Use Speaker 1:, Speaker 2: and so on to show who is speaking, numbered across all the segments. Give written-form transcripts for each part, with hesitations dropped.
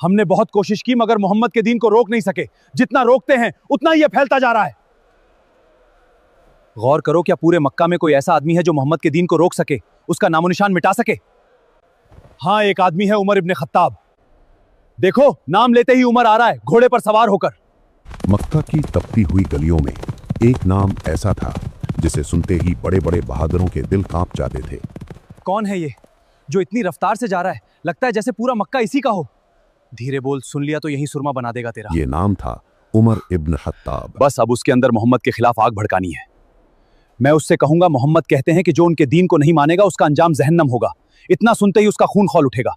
Speaker 1: हमने बहुत कोशिश की मगर मोहम्मद के दीन को रोक नहीं सके। जितना रोकते हैं उतना ही यह फैलता जा रहा है। गौर करो, क्या पूरे मक्का में कोई ऐसा आदमी है जो मोहम्मद के दीन को रोक सके, उसका नामो निशान मिटा सके? हाँ, एक आदमी है, उमर इब्न खत्ताब। देखो, नाम लेते ही उमर आ रहा है, घोड़े पर सवार होकर।
Speaker 2: मक्का की तपती हुई गलियों में एक नाम ऐसा था जिसे सुनते ही बड़े बड़े बहादुरों के दिल कांप जाते थे।
Speaker 1: कौन है ये जो इतनी रफ्तार से जा रहा है? लगता है जैसे पूरा मक्का इसी का हो। धीरे बोल, सुन लिया तो यही सुरमा बना देगा तेरा।
Speaker 2: ये नाम था उमर इब्न खत्ताब।
Speaker 1: बस अब उसके अंदर मोहम्मद के खिलाफ आग भड़कानी है। मैं उससे कहूंगा, मोहम्मद कहते हैं कि जो उनके दीन को नहीं मानेगा उसका अंजाम जहन्नम होगा। इतना सुनते ही उसका खून खौल उठेगा।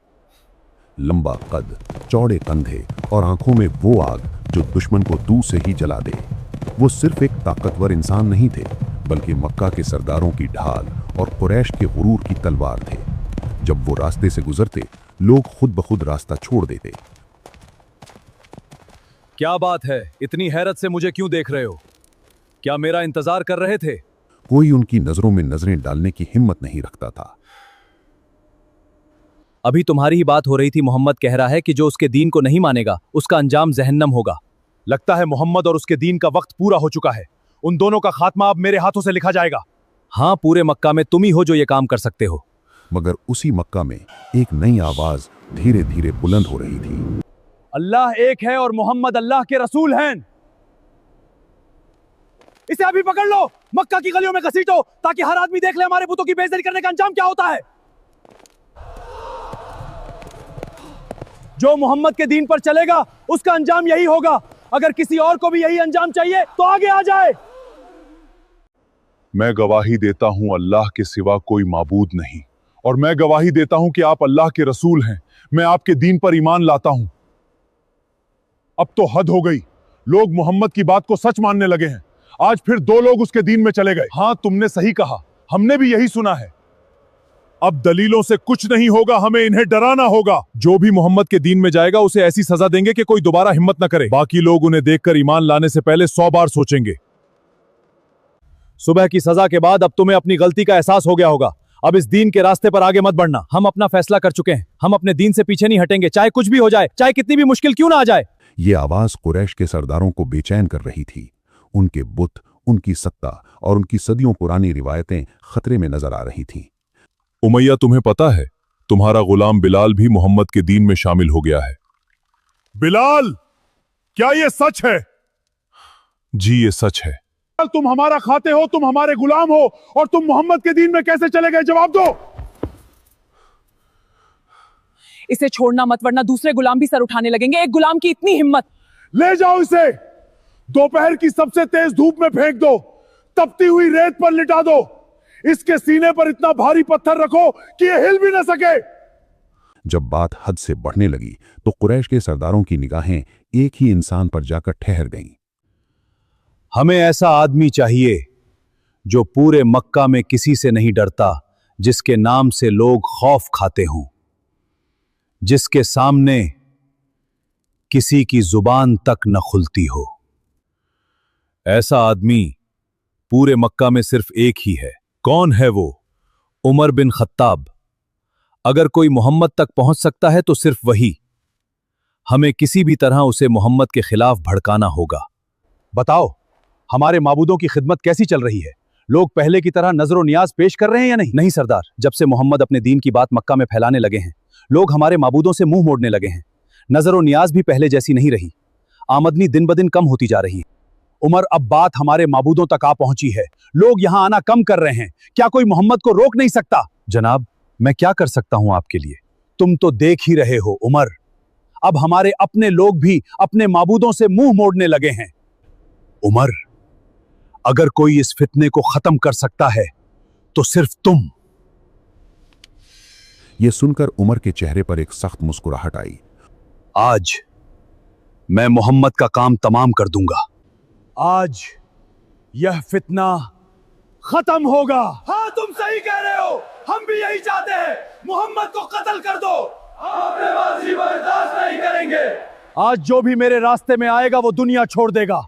Speaker 2: लंबा कद, चौड़े कंधे और आंखों में वो आग जो दुश्मन को दूर से ही जला दे। वो सिर्फ एक ताकतवर इंसान नहीं थे, बल्कि मक्का के सरदारों की ढाल और कुरैश के गुरूर की तलवार थे। जब वो रास्ते से गुजरते, लोग खुद ब खुद रास्ता छोड़ देते।
Speaker 1: क्या बात है, इतनी हैरत से मुझे क्यों देख रहे हो? क्या मेरा इंतजार कर रहे थे?
Speaker 2: कोई उनकी नजरों में नजरें डालने की हिम्मत नहीं रखता था।
Speaker 1: अभी तुम्हारी ही बात हो रही थी। मोहम्मद कह रहा है कि जो उसके दीन को नहीं मानेगा उसका अंजाम जहन्नम होगा। लगता है मोहम्मद और उसके दीन का वक्त पूरा हो चुका है। उन दोनों का खात्मा अब मेरे हाथों से लिखा जाएगा। हाँ, पूरे मक्का में तुम ही हो जो ये काम कर सकते हो।
Speaker 2: मगर उसी मक्का में एक नई आवाज धीरे धीरे बुलंद हो रही थी।
Speaker 1: अल्लाह एक है और मोहम्मद अल्लाह के रसूल हैं। इसे अभी पकड़ लो, मक्का की गलियों में घसीटो ताकि हर आदमी देख ले हमारे बुतों की बेइज्जती करने का अंजाम क्या होता है। जो मोहम्मद के दीन पर चलेगा उसका अंजाम यही होगा। अगर किसी और को भी यही अंजाम चाहिए तो आगे आ जाए।
Speaker 3: मैं गवाही देता हूं अल्लाह के सिवा कोई माबूद नहीं, और मैं गवाही देता हूं कि आप अल्लाह के रसूल हैं। मैं आपके दीन पर ईमान लाता हूं। अब तो हद हो गई, लोग मोहम्मद की बात को सच मानने लगे हैं। आज फिर 2 लोग उसके दीन में चले गए। हाँ, तुमने सही कहा, हमने भी यही सुना है। अब दलीलों से कुछ नहीं होगा, हमें इन्हें डराना होगा। जो भी मोहम्मद के दीन में जाएगा उसे ऐसी सजा देंगे कि कोई दोबारा हिम्मत न करे। बाकी लोग उन्हें देखकर ईमान लाने से पहले 100 बार सोचेंगे। सुबह की सजा के बाद अब तुम्हें अपनी गलती का एहसास हो गया होगा। अब इस दीन के रास्ते पर आगे मत बढ़ना। हम अपना फैसला कर चुके हैं। हम अपने दीन से पीछे नहीं हटेंगे, चाहे कुछ भी हो जाए, चाहे कितनी भी मुश्किल क्यों ना आ जाए।
Speaker 2: ये आवाज कुरैश के सरदारों को बेचैन कर रही थी। उनके बुत, उनकी सत्ता और उनकी सदियों पुरानी रिवायतें खतरे में नजर आ रही थीं।
Speaker 3: उमैया, तुम्हें पता है तुम्हारा गुलाम बिलाल भी मोहम्मद के दीन में शामिल हो गया है। बिलाल, क्या यह सच है? जी, ये सच है। तुम हमारा खाते हो, तुम हमारे गुलाम हो, और तुम मोहम्मद के दीन में कैसे चले गए? जवाब दो।
Speaker 4: इसे छोड़ना मत, वरना दूसरे गुलाम भी सर उठाने लगेंगे। एक गुलाम की इतनी हिम्मत।
Speaker 3: ले जाओ इसे, दोपहर की सबसे तेज धूप में फेंक दो, तपती हुई रेत पर लिटा दो। इसके सीने पर इतना भारी पत्थर रखो कि यह हिल भी न सके।
Speaker 2: जब बात हद से बढ़ने लगी तो कुरैश के सरदारों की निगाहें एक ही इंसान पर जाकर ठहर गईं।
Speaker 1: हमें ऐसा आदमी चाहिए जो पूरे मक्का में किसी से नहीं डरता, जिसके नाम से लोग खौफ खाते हों, जिसके सामने किसी की जुबान तक न खुलती हो। ऐसा आदमी पूरे मक्का में सिर्फ एक ही है। कौन है वो? Umar bin Khattab. अगर कोई मोहम्मद तक पहुंच सकता है तो सिर्फ वही। हमें किसी भी तरह उसे मोहम्मद के खिलाफ भड़काना होगा। बताओ, हमारे माबूदों की खिदमत कैसी चल रही है? लोग पहले की तरह नजर और नियाज पेश कर रहे हैं या नहीं? नहीं सरदार, जब से मोहम्मद अपने दीन की बात मक्का में फैलाने लगे हैं, लोग हमारे माबूदों से मुंह मोड़ने लगे हैं। नजर और नियाज भी पहले जैसी नहीं रही। आमदनी दिन ब दिन कम होती जा रही है। उमर, अब बात हमारे माबूदों तक आ पहुंची है। लोग यहां आना कम कर रहे हैं। क्या कोई मोहम्मद को रोक नहीं सकता? जनाब, मैं क्या कर सकता हूं आपके लिए? तुम तो देख ही रहे हो उमर, अब हमारे अपने लोग भी अपने माबूदों से मुंह मोड़ने लगे हैं। उमर, अगर कोई इस फितने को खत्म कर सकता है तो सिर्फ तुम।
Speaker 2: यह सुनकर उमर के चेहरे पर एक सख्त मुस्कुराहट आई।
Speaker 1: आज मैं मोहम्मद का काम तमाम कर दूंगा। आज यह फितना खत्म होगा। हाँ, तुम सही कह रहे हो, हम भी यही चाहते हैं। मोहम्मद को कत्ल कर दो, हम बेबसी बर्दाश्त नहीं करेंगे। आज जो भी मेरे रास्ते में आएगा वो दुनिया छोड़ देगा।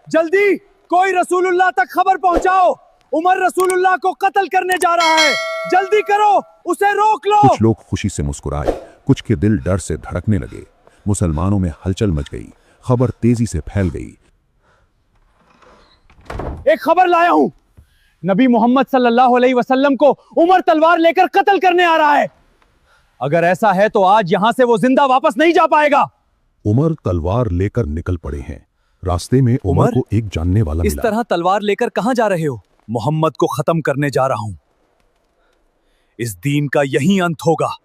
Speaker 1: जल्दी कोई रसूलुल्लाह तक खबर पहुंचाओ, उमर रसूलुल्लाह को कत्ल करने जा रहा है। जल्दी करो, उसे रोक लो।
Speaker 2: कुछ लोग खुशी से मुस्कुराए, कुछ के दिल डर से धड़कने लगे। मुसलमानों में हलचल मच गई। खबर तेजी से फैल गई।
Speaker 1: एक खबर लाया हूं, नबी मोहम्मद सल्लल्लाहु अलैहि वसल्लम को उमर तलवार लेकर कत्ल करने आ रहा है। अगर ऐसा है तो आज यहां से वो जिंदा वापस नहीं जा पाएगा।
Speaker 2: उमर तलवार लेकर निकल पड़े हैं। रास्ते में उमर को एक जानने वाला
Speaker 1: इस
Speaker 2: मिला।
Speaker 1: तरह तलवार लेकर कहां जा रहे हो? मोहम्मद को खत्म करने जा रहा हूं। इस दीन का यही अंत होगा।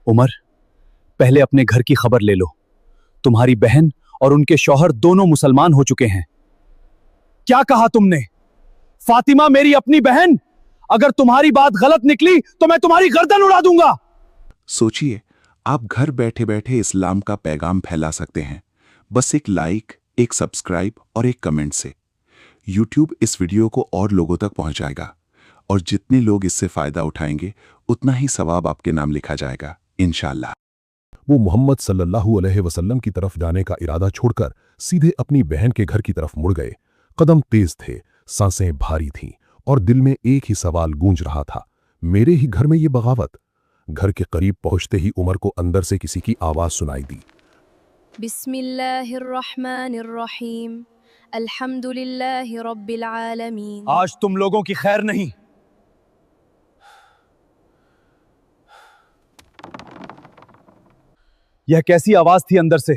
Speaker 1: उमर, पहले अपने घर की खबर ले लो। तुम्हारी बहन और उनके शौहर दोनों मुसलमान हो चुके हैं। क्या कहा तुमने? फातिमा मेरी अपनी बहन? अगर तुम्हारी बात गलत निकली तो मैं तुम्हारी गर्दन उड़ा दूंगा।
Speaker 5: सोचिए, आप घर बैठे बैठे इस्लाम का पैगाम फैला सकते हैं, बस एक लाइक, एक सब्सक्राइब और एक कमेंट से। YouTube इस वीडियो को और लोगों तक पहुंचाएगा, और जितने लोग इससे फायदा उठाएंगे उतना ही सवाब आपके नाम लिखा जाएगा इंशाअल्लाह।
Speaker 2: वो मोहम्मद सल्लल्लाहु अलैहि वसल्लम की तरफ जाने का इरादा छोड़कर सीधे अपनी बहन के घर की तरफ मुड़ गए। कदम तेज थे, सांसें भारी थीं और दिल में एक ही सवाल गूंज रहा था, मेरे ही घर में ये बगावत। घर के करीब पहुंचते ही उमर को अंदर से किसी की आवाज सुनाई दी।
Speaker 6: बिस्मिल्लाहिर्रहमानिर्रहीम, अल्हम्दुलिल्लाहि रब्बिल आलमीन।
Speaker 1: आज तुम लोगों की खैर नहीं। यह कैसी आवाज थी अंदर से?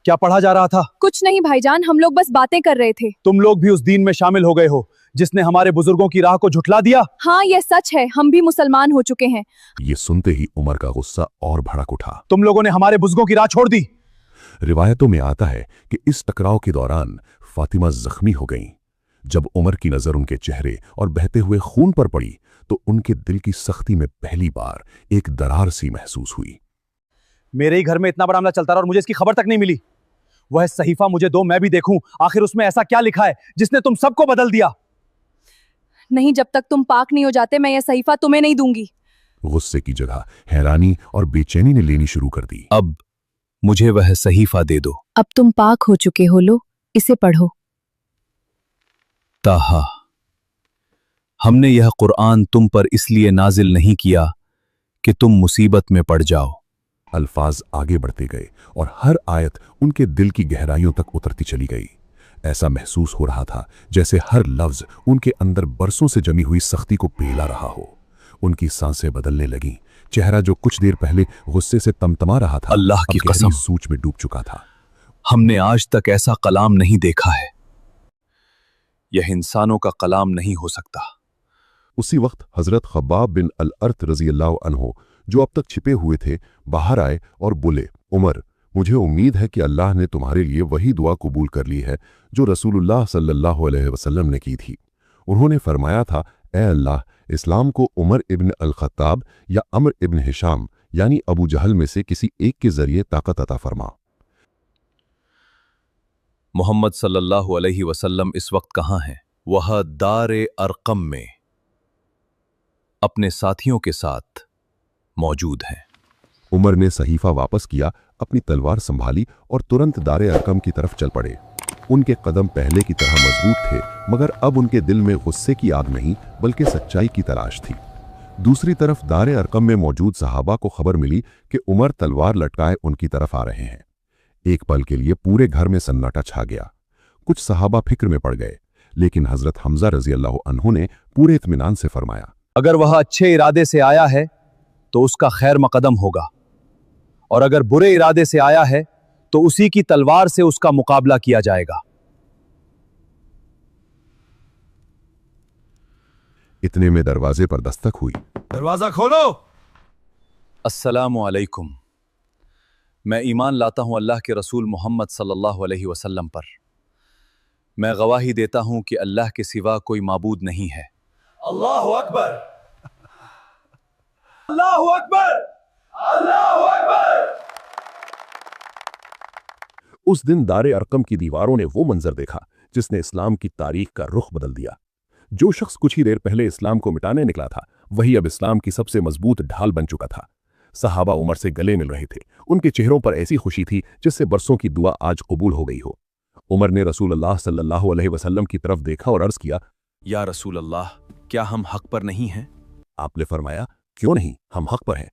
Speaker 1: क्या पढ़ा जा रहा था?
Speaker 6: कुछ नहीं भाईजान, हम लोग बस बातें कर रहे थे।
Speaker 1: तुम लोग भी उस दीन में शामिल हो गए हो जिसने हमारे बुजुर्गों की राह को झुठला दिया।
Speaker 6: हाँ, यह सच है, हम भी मुसलमान हो चुके हैं।
Speaker 2: ये सुनते ही उमर का गुस्सा और भड़क उठा।
Speaker 1: तुम लोगों ने हमारे बुजुर्गों की राह छोड़ दी।
Speaker 2: रिवायतों में आता है कि इस टकराव के दौरान फातिमा जख्मी हो गईं। जब उमर की नजर उनके चेहरे और बहते हुए खून पर पड़ी तो उनके दिल की सख्ती में पहली बार एक दरार सी महसूस हुई।
Speaker 1: मेरे ही घर में इतना बड़ा मामला चलता रहा और मुझे इसकी खबर तक नहीं मिली। वह सहीफा मुझे दो, मैं भी देखूं आखिर उसमें ऐसा क्या लिखा है जिसने तुम सबको बदल दिया।
Speaker 6: नहीं, जब तक तुम पाक नहीं हो जाते मैं यह सहीफा तुम्हें नहीं दूंगी।
Speaker 2: गुस्से की जगह हैरानी और बेचैनी ने लेनी शुरू कर दी।
Speaker 1: अब मुझे वह सहीफा दे दो।
Speaker 6: अब तुम पाक हो चुके हो, लो इसे पढ़ो।
Speaker 1: ताहा, हमने यह कुरान तुम पर इसलिए नाजिल नहीं किया कि तुम मुसीबत में पड़ जाओ।
Speaker 2: अल्फाज आगे बढ़ते गए और हर आयत उनके दिल की गहराइयों तक उतरती चली गई। ऐसा महसूस हो रहा था जैसे हर लफ्ज उनके अंदर बरसों से जमी हुई सख्ती को पेला रहा हो। उनकी सांसें बदलने लगीं। चेहरा जो कुछ देर पहले गुस्से से तमतमा रहा था,
Speaker 1: अल्लाह की
Speaker 2: अब गहरी
Speaker 1: कसम,
Speaker 2: सूच में डूब चुका था।
Speaker 1: हमने आज तक ऐसा कलाम नहीं देखा है। यह इंसानों का कलाम नहीं हो सकता।
Speaker 2: उसी वक्त हजरत खब्बाब बिन अल अर्थ रजी अल्लाह अन्हो, जो अब तक छिपे हुए थे, बाहर आए और बोले, उमर, मुझे उम्मीद है कि अल्लाह ने तुम्हारे लिए वही दुआ कबूल कर ली है जो रसूलुल्लाह सल्लल्लाहु अलैहि वसल्लम ने की थी। उन्होंने फरमाया था, ए अल्लाह, इस्लाम को उमर इब्न अल खत्ताब या अमर इब्न हिशाम यानी अबू जहल में से किसी एक के जरिए ताकत अता फरमा।
Speaker 1: मोहम्मद सल्लल्लाहु अलैहि वसल्लम इस वक्त कहाँ हैं? वह दारे अरकम में अपने साथियों के साथ मौजूद हैं।
Speaker 2: उमर ने सहीफा वापस किया, अपनी तलवार संभाली और तुरंत दारे अरकम की तरफ चल पड़े। उनके कदम पहले की तरह मजबूत थे, मगर अब उनके दिल में गुस्से की आग नहीं बल्कि सच्चाई की तलाश थी। दूसरी तरफ दारे अरकम में मौजूद सहाबा को खबर मिली कि उमर तलवार लटकाए उनकी तरफ आ रहे हैं। एक पल के लिए पूरे घर में सन्नाटा छा गया। कुछ सहाबा फिक्र में पड़ गए, लेकिन हजरत हमजा रजी अल्लाह अन्हु ने पूरे इत्मीनान से फरमाया,
Speaker 1: अगर वह अच्छे इरादे से आया है तो उसका खैर मकदम होगा, और अगर बुरे इरादे से आया है तो उसी की तलवार से उसका मुकाबला किया जाएगा।
Speaker 2: इतने में दरवाजे पर दस्तक हुई।
Speaker 1: दरवाजा खोलो। अस्सलामु अलैकुम। मैं ईमान लाता हूं अल्लाह के रसूल मोहम्मद सल्लल्लाहु अलैहि वसल्लम पर। मैं गवाही देता हूं कि अल्लाह के सिवा कोई माबूद नहीं है। अल्लाहु अकबर, अल्लाहु अकबर, अल्लाहु अकबर।
Speaker 2: उस दिन दारे अरकम की दीवारों ने वो मंजर देखा जिसने इस्लाम की तारीख का रुख बदल दिया। जो शख्स कुछ ही देर पहले इस्लाम को मिटाने निकला था, वही अब इस्लाम की सबसे मजबूत ढाल बन चुका था। सहाबा उमर से गले मिल रहे थे। उनके चेहरों पर ऐसी खुशी थी जिससे बरसों की दुआ आज कबूल हो गई हो। उमर ने रसूलुल्लाह सल्लल्लाहु अलैहि वसल्लम की तरफ देखा और अर्ज किया,
Speaker 1: या रसूल अल्लाह, क्या हम हक पर नहीं हैं?
Speaker 2: आपने फरमाया, क्यों नहीं, हम हक पर हैं।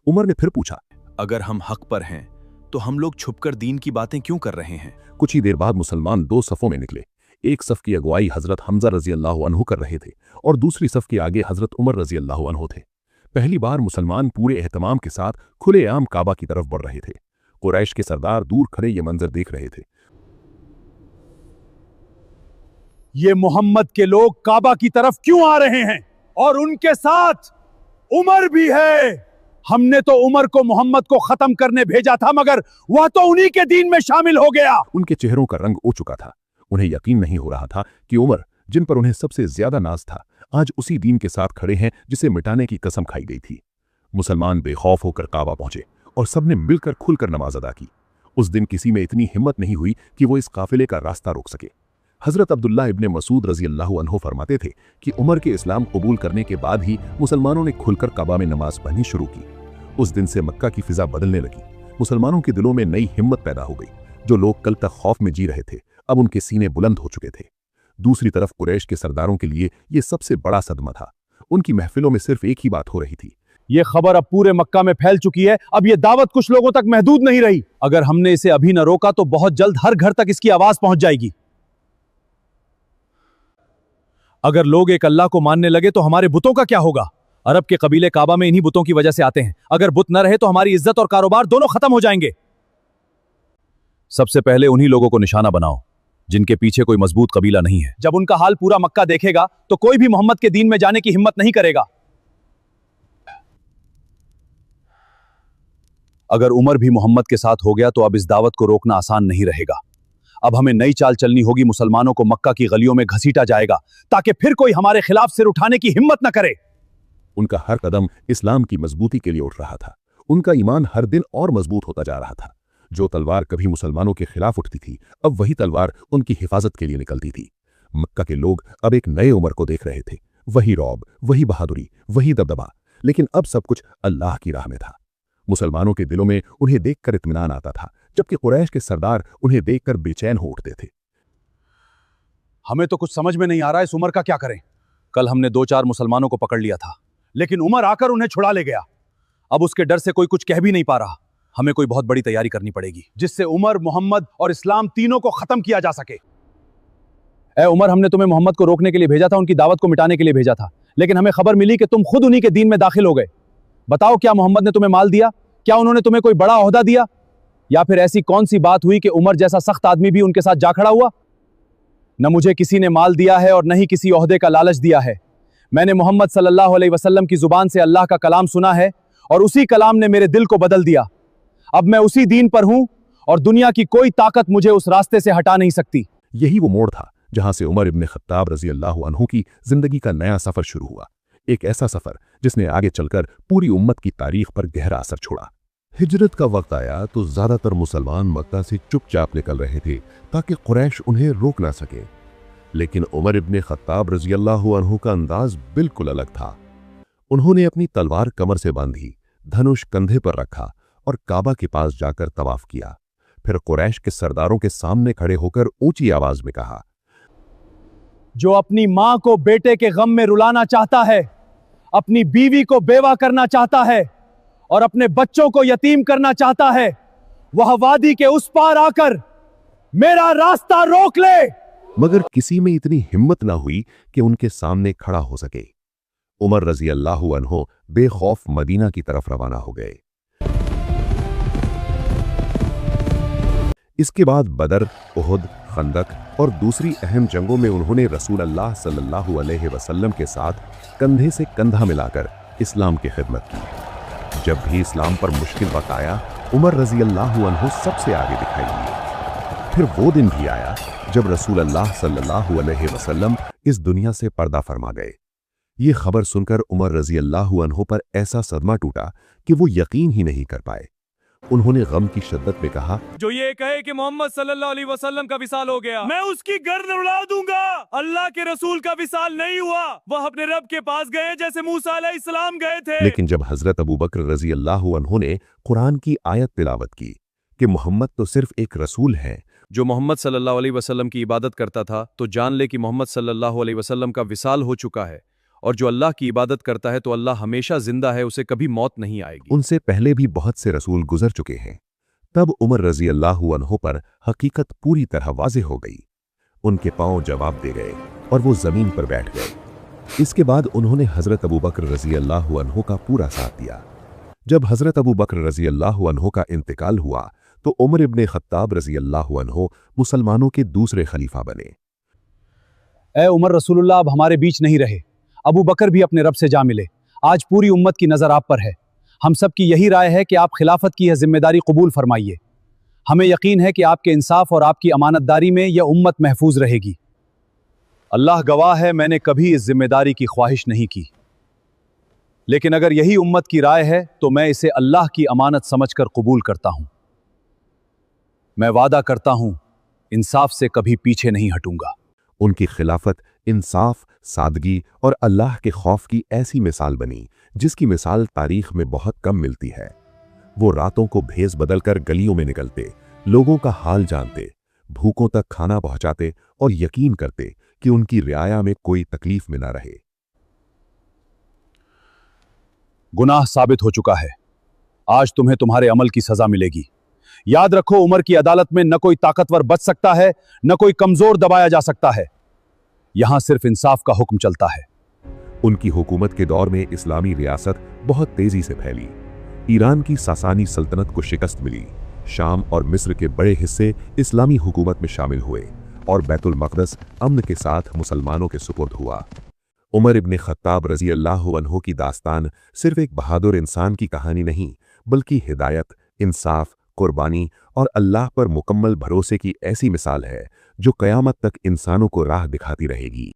Speaker 2: उमर ने फिर पूछा,
Speaker 1: अगर हम हक पर हैं तो हम लोग छुपकर दीन की बातें क्यों कर रहे हैं?
Speaker 2: कुछ ही देर बाद मुसलमान दो सफ़ों में निकले। एक सफ़ की अगुवाई हजरत हमजा रजी अल्लाह अन्हु कर रहे थे और दूसरी सफ़ के आगे हजरत उमर रजी अल्लाह अन्हु थे। पहली बार मुसलमान पूरे एहतमाम के साथ खुलेआम काबा की तरफ बढ़ रहे थे। कुरैश के सरदार दूर खड़े ये मंजर देख रहे थे।
Speaker 1: ये मोहम्मद के लोग काबा की तरफ क्यों आ रहे हैं? और उनके साथ उमर भी है। हमने तो उमर को मोहम्मद को खत्म करने भेजा था, मगर वह तो उन्हीं के दीन में शामिल हो गया।
Speaker 2: उनके चेहरों का रंग उड़ चुका था। उन्हें यकीन नहीं हो रहा था कि उमर, जिन पर उन्हें सबसे ज्यादा नाज था, आज उसी दीन के साथ खड़े हैं जिसे मिटाने की कसम खाई गई थी। मुसलमान बेखौफ होकर काबा पहुंचे और सबने मिलकर खुलकर नमाज अदा की। उस दिन किसी में इतनी हिम्मत नहीं हुई कि वो इस काफिले का रास्ता रोक सके। हजरत अब्दुल्लाह इब्ने मसूद रजी अल्लाह अन्हु फरमाते थे कि उमर के इस्लाम कबूल करने के बाद ही मुसलमानों ने खुलकर काबा में नमाज पढ़नी शुरू की। उस दिन से मक्का की फिजा बदलने लगी। मुसलमानों के दिलों में नई हिम्मत पैदा हो गई। जो लोग कल तक खौफ में जी रहे थे, अब उनके सीने बुलंद हो चुके थे। दूसरी तरफ कुरैश के सरदारों के लिए यह सबसे बड़ा सदमा था। उनकी महफिलों में सिर्फ एक ही बात हो रही थी,
Speaker 1: ये खबर अब पूरे मक्का में फैल चुकी है। अब ये दावत कुछ लोगों तक महदूद नहीं रही। अगर हमने इसे अभी न रोका तो बहुत जल्द हर घर तक इसकी आवाज पहुंच जाएगी। अगर लोग एक अल्लाह को मानने लगे तो हमारे बुतों का क्या होगा? अरब के कबीले काबा में इन्हीं बुतों की वजह से आते हैं। अगर बुत न रहे तो हमारी इज्जत और कारोबार दोनों खत्म हो जाएंगे। सबसे पहले उन्हीं लोगों को निशाना बनाओ जिनके पीछे कोई मजबूत कबीला नहीं है। जब उनका हाल पूरा मक्का देखेगा तो कोई भी मोहम्मद के दीन में जाने की हिम्मत नहीं करेगा। अगर उमर भी मोहम्मद के साथ हो गया तो अब इस दावत को रोकना आसान नहीं रहेगा। अब हमें नई चाल चलनी होगी। मुसलमानों को मक्का की गलियों में घसीटा जाएगा ताकि फिर कोई हमारे खिलाफ सिर उठाने की हिम्मत न करे।
Speaker 2: उनका हर कदम इस्लाम की मजबूती के लिए उठ रहा था। उनका ईमान हर दिन और मजबूत होता जा रहा था। जो तलवार कभी मुसलमानों के खिलाफ उठती थी, अब वही तलवार उनकी हिफाजत के लिए निकलती थी। मक्का के लोग अब एक नए उमर को देख रहे थे। वही रौब, वही बहादुरी, वही दबदबा, लेकिन अब सब कुछ अल्लाह की राह में था। मुसलमानों के दिलों में उन्हें देखकर इत्मीनान आता था, जबकि कुरैश के सरदार उन्हें देखकर बेचैन हो उठते थे।
Speaker 1: हमें तो कुछ समझ में नहीं आ रहा है इस उमर का क्या करें। कल हमने 2-4 मुसलमानों को पकड़ लिया था, लेकिन उमर आकर उन्हें छुड़ा ले गया। अब उसके डर से कोई कुछ कह भी नहीं पा रहा। हमें कोई बहुत बड़ी तैयारी करनी पड़ेगी जिससे उमर, मोहम्मद और इस्लाम तीनों को खत्म किया जा सके। ए उमर, हमने तुम्हें मोहम्मद को रोकने के लिए भेजा था, उनकी दावत को मिटाने के लिए भेजा था, लेकिन हमें खबर मिली कि तुम खुद उन्हीं के दीन में दाखिल हो गए। बताओ, क्या मोहम्मद ने तुम्हें माल दिया? क्या उन्होंने तुम्हें कोई बड़ा ओहदा दिया? या फिर ऐसी कौन सी बात हुई कि उमर जैसा सख्त आदमी भी उनके साथ जा खड़ा हुआ? न मुझे किसी ने माल दिया है और न ही किसी ओहदे का लालच दिया है। मैंने मोहम्मद सल्लल्लाहु अलैहि वसल्लम की जुबान से अल्लाह का कलाम सुना है और उसी कलाम ने मेरे दिल को बदल दिया। अब मैं उसी दीन पर हूं और दुनिया की कोई ताकत मुझे उस रास्ते से हटा नहीं सकती।
Speaker 2: यही वो मोड़ था जहां से उमर इब्ने खत्ताब रजी अल्लाह अन्हु की जिंदगी का नया सफर शुरू हुआ। एक ऐसा सफर जिसने आगे चलकर पूरी उम्मत की तारीख पर गहरा असर छोड़ा। हिजरत का वक्त आया तो ज्यादातर मुसलमान मक्का से चुपचाप निकल रहे थे ताकि कुरैश उन्हें रोक ना सके। लेकिन उमर इब्ने खत्ताब रजी अल्लाह अन्हु का अंदाज बिल्कुल अलग था। उन्होंने अपनी तलवार कमर से बांधी, धनुष कंधे पर रखा और काबा के पास जाकर तवाफ किया। फिर कुरैश के सरदारों के सामने खड़े होकर ऊंची आवाज में कहा,
Speaker 1: जो अपनी मां को बेटे के गम में रुलाना चाहता है, अपनी बीवी को बेवा करना चाहता है और अपने बच्चों को यतीम करना चाहता है, वह वादी के उस पार आकर मेरा रास्ता रोक ले।
Speaker 2: मगर किसी में इतनी हिम्मत ना हुई कि उनके सामने खड़ा हो सके। उमर रजी अल्लाह अन्हु बेखौफ मदीना की तरफ रवाना हो गए। इसके बाद बदर, उहुद, खंदक और दूसरी अहम जंगों में उन्होंने रसूल अल्लाह सल्लल्लाहु अलैहि वसल्लम के साथ कंधे से कंधा मिलाकर इस्लाम की खिदमत की। जब भी इस्लाम पर मुश्किल वक्त आया, उमर रजी अल्लाह अन्हु सबसे आगे दिखाई दिए। फिर वो दिन भी आया जब रसूल अल्लाह सल्लल्लाहु अलैहि वसल्लम इस दुनिया से पर्दा फरमा गए। ये खबर सुनकर उमर रजी अल्लाह अन्हु पर ऐसा सदमा टूटा कि वो यकीन ही नहीं कर पाए। उन्होंने गम की शिद्दत में कहा, जो ये कहे कि मोहम्मद सल्लल्लाहु अलैहि वसल्लम का विसाल हो गया, मैं उसकी गर्दन उड़ा दूंगा। अल्लाह के रसूल का विसाल नहीं हुआ, वह अपने रब के पास गए जैसे मूसा अलैहिस्सलाम गए थे। लेकिन जब हजरत अबू बकर रजी अल्लाह अन्हु ने कुरान की आयत तिलावत की कि मोहम्मद तो सिर्फ एक रसूल है,
Speaker 1: जो मोहम्मद सल्लल्लाहु अलैहि वसल्लम की इबादत करता था तो जान ले कि मोहम्मद सल्लल्लाहु अलैहि वसल्लम का विसाल हो चुका है, और जो अल्लाह की इबादत करता है तो अल्लाह हमेशा जिंदा है, उसे कभी मौत नहीं आएगी।
Speaker 2: उनसे पहले भी बहुत से रसूल गुजर चुके हैं, तब उमर रजी अल्लाह अन्हो पर हकीकत पूरी तरह वाज़ेह हो गई। उनके पांव जवाब दे गए और वो जमीन पर बैठ गए। इसके बाद उन्होंने हजरत अबू बकर रजी अल्लाह अन्हो का पूरा साथ दिया। जब हजरत अबू बकर रजी अल्लाह अन्हो का इंतकाल हुआ तो उमर इब्ने खत्ताब रजी अल्लाह अन्हो मुसलमानों के दूसरे खलीफा बने।
Speaker 1: ए उमर, रसूलुल्लाह अब हमारे बीच नहीं रहे। अबू बकर भी अपने रब से जा मिले। आज पूरी उम्मत की नजर आप पर है। हम सब की यही राय है कि आप खिलाफत की यह जिम्मेदारी कबूल फरमाइए। हमें यकीन है कि आपके इंसाफ और आपकी अमानतदारी में यह उम्मत महफूज रहेगी। अल्लाह गवाह है, मैंने कभी इस जिम्मेदारी की ख्वाहिश नहीं की, लेकिन अगर यही उम्मत की राय है तो मैं इसे अल्लाह की अमानत समझकर कबूल करता हूं। मैं वादा करता हूं, इंसाफ से कभी पीछे नहीं हटूंगा।
Speaker 2: उनकी खिलाफत इंसाफ, सादगी और अल्लाह के खौफ की ऐसी मिसाल बनी जिसकी मिसाल तारीख में बहुत कम मिलती है। वो रातों को भेस बदलकर गलियों में निकलते, लोगों का हाल जानते, भूखों तक खाना पहुंचाते और यकीन करते कि उनकी रियाया में कोई तकलीफ में ना रहे।
Speaker 1: गुनाह साबित हो चुका है। आज तुम्हें तुम्हारे अमल की सजा मिलेगी। याद रखो, उमर की अदालत में न कोई ताकतवर बच सकता है, न कोई कमजोर दबाया जा सकता है। यहां सिर्फ इंसाफ का हुक्म चलता है।
Speaker 2: उनकी हुकूमत के दौर में इस्लामी रियासत बहुत तेजी से फैली। ईरान की सासानी सल्तनत को शिकस्त मिली, शाम और मिस्र के बड़े हिस्से इस्लामी हुकूमत में शामिल हुए और बैतुल मक़दस अमन के साथ मुसलमानों के सुपुर्द हुआ। उमर इब्ने खत्ताब रजी अल्लाह अन्हो की दास्तान सिर्फ एक बहादुर इंसान की कहानी नहीं, बल्कि हिदायत, इंसाफ, कुर्बानी और अल्लाह पर मुकम्मल भरोसे की ऐसी मिसाल है जो क़यामत तक इंसानों को राह दिखाती रहेगी।